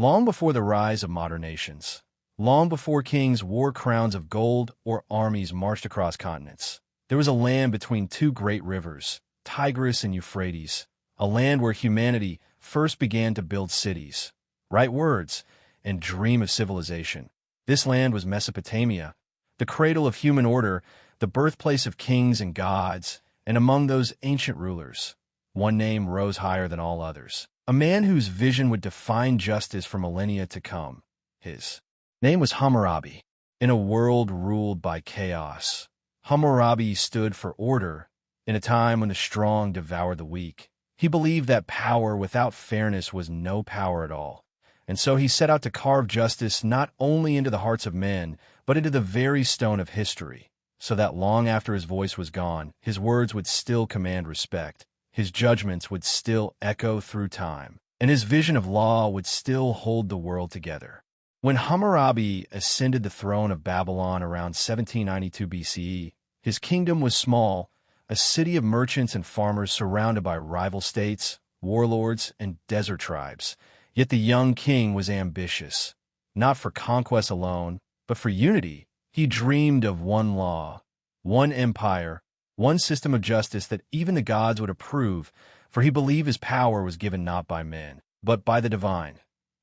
Long before the rise of modern nations, long before kings wore crowns of gold or armies marched across continents, there was a land between two great rivers, Tigris and Euphrates, a land where humanity first began to build cities, write words, and dream of civilization. This land was Mesopotamia, the cradle of human order, the birthplace of kings and gods, and among those ancient rulers, one name rose higher than all others. A man whose vision would define justice for millennia to come. His name was Hammurabi. In a world ruled by chaos, Hammurabi stood for order in a time when the strong devoured the weak. He believed that power without fairness was no power at all, and so he set out to carve justice not only into the hearts of men, but into the very stone of history, so that long after his voice was gone, his words would still command respect. His judgments would still echo through time, and his vision of law would still hold the world together. When Hammurabi ascended the throne of Babylon around 1792 BCE, his kingdom was small, a city of merchants and farmers surrounded by rival states, warlords, and desert tribes. Yet the young king was ambitious, not for conquest alone, but for unity. He dreamed of one law, one empire, one system of justice that even the gods would approve, for he believed his power was given not by men, but by the divine.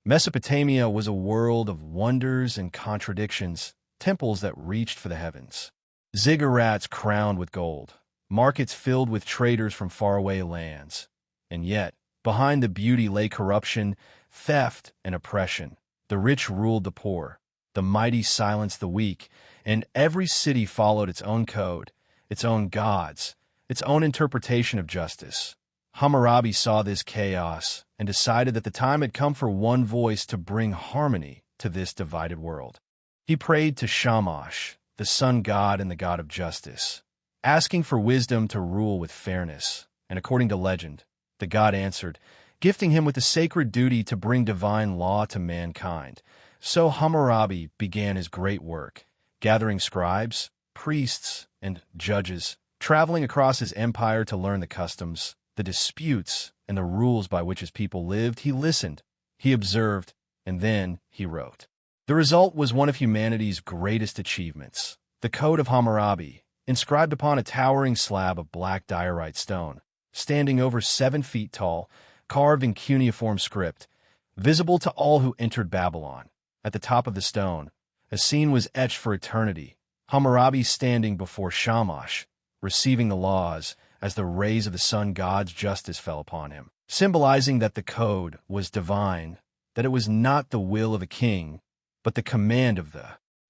Mesopotamia was a world of wonders and contradictions, temples that reached for the heavens, ziggurats crowned with gold, markets filled with traders from faraway lands. And yet, behind the beauty lay corruption, theft, and oppression. The rich ruled the poor, the mighty silenced the weak, and every city followed its own code, its own gods, its own interpretation of justice. Hammurabi saw this chaos and decided that the time had come for one voice to bring harmony to this divided world. He prayed to Shamash, the sun god and the god of justice, asking for wisdom to rule with fairness, and according to legend, the god answered, gifting him with the sacred duty to bring divine law to mankind. So Hammurabi began his great work, gathering scribes, priests, and judges, traveling across his empire to learn the customs, the disputes, and the rules by which his people lived. He listened, he observed, and then he wrote. The result was one of humanity's greatest achievements, the Code of Hammurabi, inscribed upon a towering slab of black diorite stone, standing over 7 feet tall, carved in cuneiform script, visible to all who entered Babylon. At the top of the stone, a scene was etched for eternity, Hammurabi standing before Shamash, receiving the laws as the rays of the sun god's justice fell upon him, symbolizing that the code was divine, that it was not the will of a king, but the command of the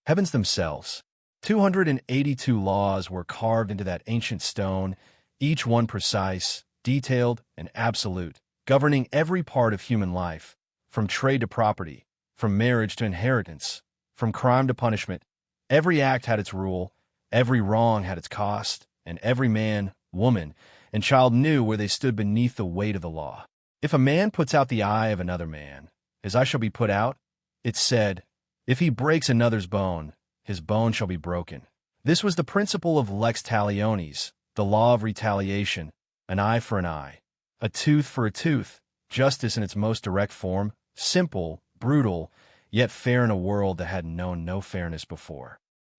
heavens themselves. 282 laws were carved into that ancient stone, each one precise, detailed, and absolute, governing every part of human life, from trade to property, from marriage to inheritance, from crime to punishment. Every act had its rule, every wrong had its cost, and every man, woman, and child knew where they stood beneath the weight of the law. If a man puts out the eye of another man, his eye shall be put out, it said, if he breaks another's bone, his bone shall be broken. This was the principle of lex talionis, the law of retaliation, an eye for an eye, a tooth for a tooth, justice in its most direct form, simple, brutal, yet fair in a world that had known no fairness before.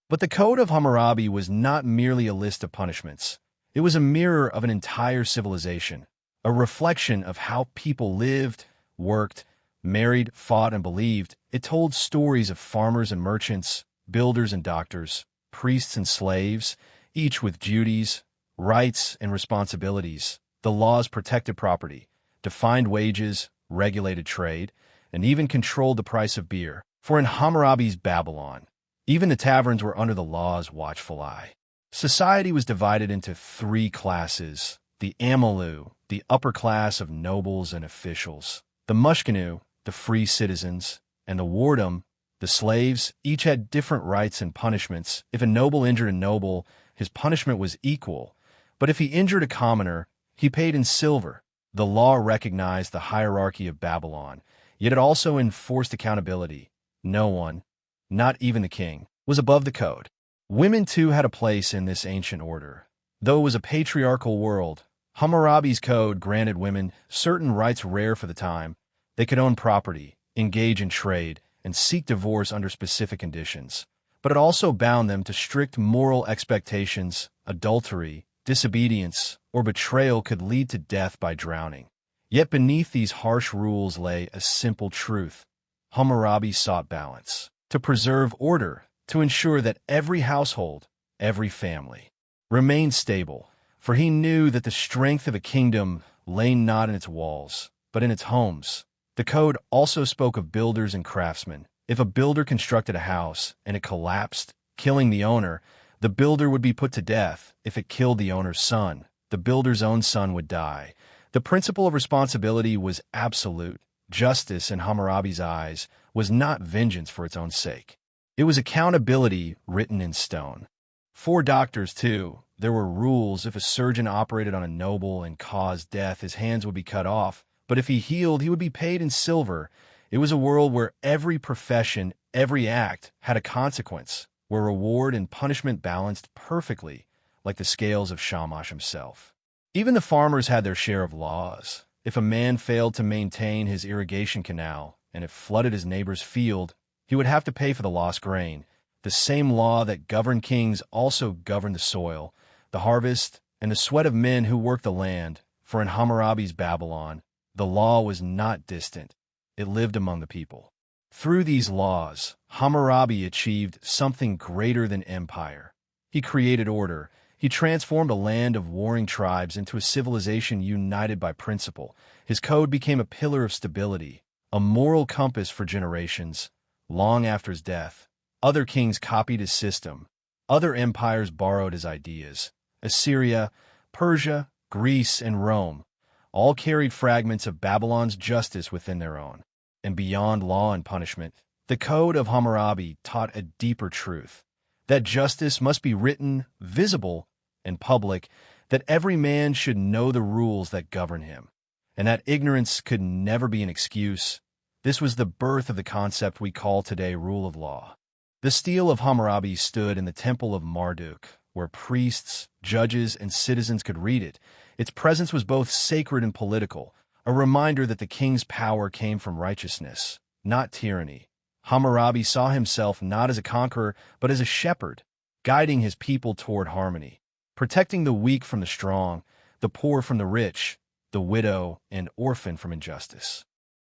But the Code of Hammurabi was not merely a list of punishments. It was a mirror of an entire civilization, a reflection of how people lived, worked, married, fought, and believed. It told stories of farmers and merchants, builders and doctors, priests and slaves, each with duties, rights, and responsibilities. The laws protected property, defined wages, regulated trade, and even controlled the price of beer. For in Hammurabi's Babylon, even the taverns were under the law's watchful eye. Society was divided into 3 classes: the Amalu, the upper class of nobles and officials; the Mushkenu, the free citizens; and the Wardum, the slaves. Each had different rights and punishments. If a noble injured a noble, his punishment was equal, but if he injured a commoner, he paid in silver. The law recognized the hierarchy of Babylon, yet it also enforced accountability. No one, not even the king, was above the code. Women too had a place in this ancient order. Though it was a patriarchal world, Hammurabi's code granted women certain rights rare for the time. They could own property, engage in trade, and seek divorce under specific conditions. But it also bound them to strict moral expectations. Adultery, disobedience, or betrayal could lead to death by drowning. Yet beneath these harsh rules lay a simple truth. Hammurabi sought balance, to preserve order, to ensure that every household, every family, remained stable, for he knew that the strength of a kingdom lay not in its walls, but in its homes. The code also spoke of builders and craftsmen. If a builder constructed a house and it collapsed, killing the owner, the builder would be put to death. If it killed the owner's son, the builder's own son would die. The principle of responsibility was absolute. Justice, in Hammurabi's eyes, was not vengeance for its own sake. It was accountability written in stone. For doctors, too, there were rules. If a surgeon operated on a noble and caused death, his hands would be cut off. But if he healed, he would be paid in silver. It was a world where every profession, every act, had a consequence, where reward and punishment balanced perfectly, like the scales of Shamash himself. Even the farmers had their share of laws. If a man failed to maintain his irrigation canal, and it flooded his neighbor's field, he would have to pay for the lost grain. The same law that governed kings also governed the soil, the harvest, and the sweat of men who worked the land. For in Hammurabi's Babylon, the law was not distant. It lived among the people. Through these laws, Hammurabi achieved something greater than empire. He created order. He transformed a land of warring tribes into a civilization united by principle. His code became a pillar of stability, a moral compass for generations. Long after his death, other kings copied his system. Other empires borrowed his ideas. Assyria, Persia, Greece, and Rome all carried fragments of Babylon's justice within their own. And beyond law and punishment, the Code of Hammurabi taught a deeper truth, that justice must be written, visible, and public, that every man should know the rules that govern him, and that ignorance could never be an excuse. This was the birth of the concept we call today rule of law. The stele of Hammurabi stood in the temple of Marduk, where priests, judges, and citizens could read it. Its presence was both sacred and political, a reminder that the king's power came from righteousness, not tyranny. Hammurabi saw himself not as a conqueror, but as a shepherd, guiding his people toward harmony, protecting the weak from the strong, the poor from the rich, the widow and orphan from injustice.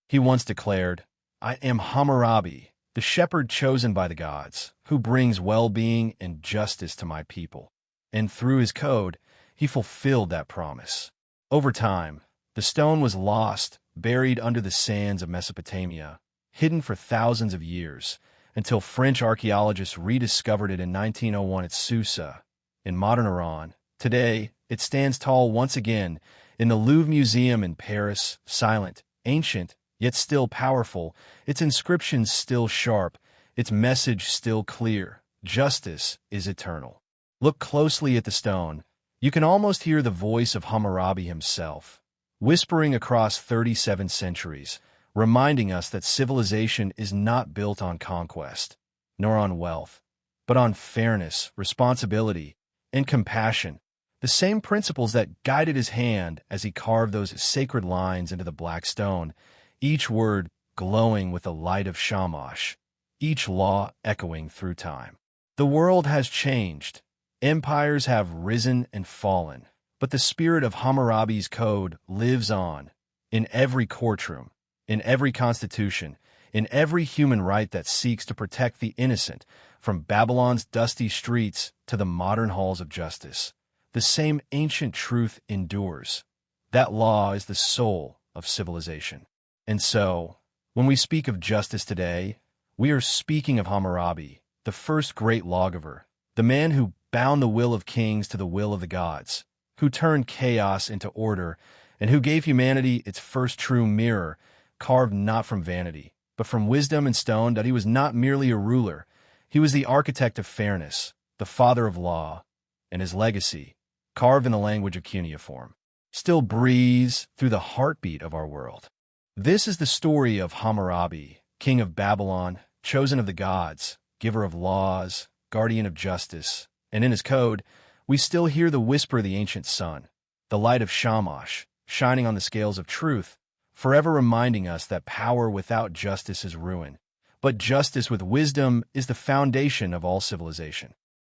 He once declared, "I am Hammurabi, the shepherd chosen by the gods, who brings well-being and justice to my people." And through his code, he fulfilled that promise. Over time, the stone was lost, buried under the sands of Mesopotamia, hidden for thousands of years, until French archaeologists rediscovered it in 1901 at Susa, in modern Iran. Today, it stands tall once again in the Louvre Museum in Paris, silent, ancient, yet still powerful, its inscriptions still sharp, its message still clear. Justice is eternal. Look closely at the stone. You can almost hear the voice of Hammurabi himself, whispering across 37 centuries, reminding us that civilization is not built on conquest, nor on wealth, but on fairness, responsibility, and compassion. The same principles that guided his hand as he carved those sacred lines into the black stone, each word glowing with the light of Shamash, each law echoing through time. The world has changed. Empires have risen and fallen, but the spirit of Hammurabi's code lives on, in every courtroom, in every constitution, in every human right that seeks to protect the innocent, from Babylon's dusty streets to the modern halls of justice. The same ancient truth endures. That law is the soul of civilization. And so, when we speak of justice today, we are speaking of Hammurabi, the first great lawgiver, the man who bound the will of kings to the will of the gods, who turned chaos into order, and who gave humanity its first true mirror, carved not from vanity, but from wisdom and stone. That he was not merely a ruler, he was the architect of fairness, the father of law, and his legacy, carved in the language of cuneiform, still breathes through the heartbeat of our world. This is the story of Hammurabi, king of Babylon, chosen of the gods, giver of laws, guardian of justice, and in his code, we still hear the whisper of the ancient sun, the light of Shamash, shining on the scales of truth, forever reminding us that power without justice is ruin, but justice with wisdom is the foundation of all civilization.